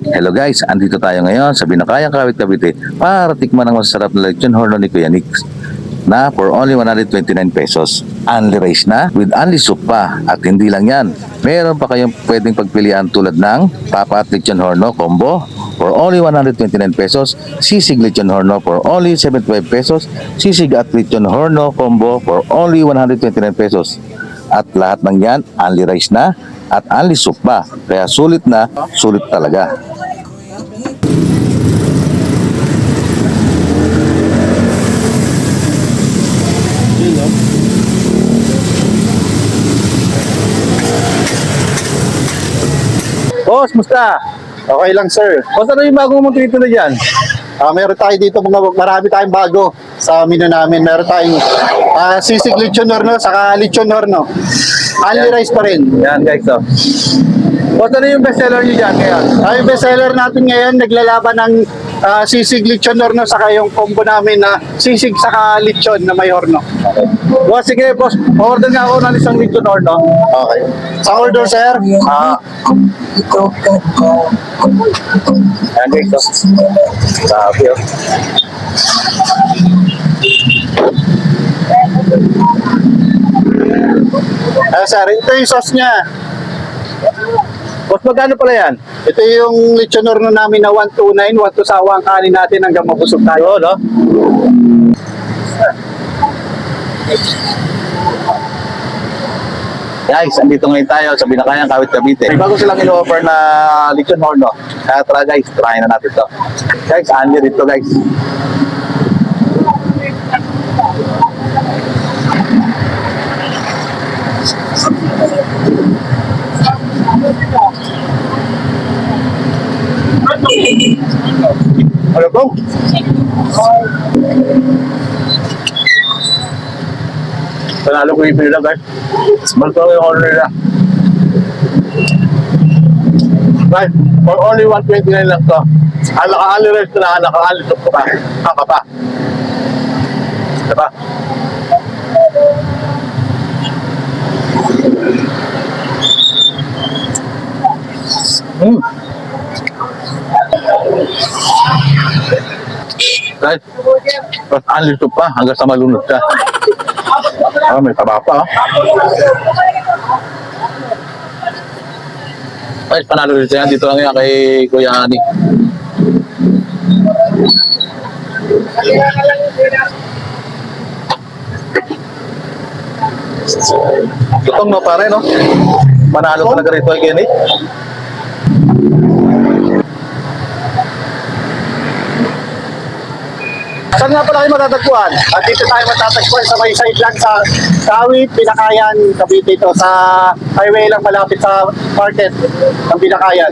Hello guys, andito tayo ngayon sa Binakayang Kawit, Cavite para tikman ang masarap na lechon horno ni Kuya Nix na for only 129 pesos. Only rice na with only soup pa. At hindi lang yan, meron pa kayong pwedeng pagpilian tulad ng Papa at Lechon Horno combo for only 129 pesos, Sisig Lechon Horno for only 75 pesos, Sisig at Lechon Horno combo for only 129 pesos. At lahat ng yan, only rice na at only soup pa. Kaya sulit na, sulit talaga. Boss, musta? Okay lang, sir. Boss, ano yung bagong mong tinitira dyan? Meron tayo dito, marami tayong bago sa menu namin. Meron tayong sisig lechon horno, saka lechon horno. Only rice pa rin. Yan guys, oh. Boss, ano yung bestseller nyo dyan ngayon? Yung bestseller natin ngayon, naglalaban ng sisig lechon horno, saka yung combo namin na sisig saka lechon na may horno. Boss, sige boss, order nga ako ng isang lechon horno. Okay. Sa order, sir? Yan guys, oh. Grabe, oh. Sir, ito yung sauce niya. Boss, magkano pala yan? Ito yung lechon horno namin na 129, 1 to sawa ang kanin natin hanggang mabusog tayo. Oo, no? Guys, andito ngayon tayo sa Binakayang Kawit, Cavite. May bago silang in-offer na lechon horno. Kaya tara guys, try na natin to. Guys, andi dito guys. Ano po? Panalo ko yung pinila guys. Malto yung order nila. Guys, for only 129 lang to. Naka-ali rice na, naka-ali soup pa. Haka pa. Diba? Guys, mas ali soup pa hanggang sa malunod ka. May taba pa. Guys, panalo rin siya. Dito lang yan kay Kuya Ani. Tutong no pare, no? Manalo talaga rito kay Kenny. Saan nga pala kayo matatagpuan? At dito tayo matatagpuan sa may side lang sa Kawit, Binakayan, Cavite ito. Sa highway lang malapit sa market ng Binakayan.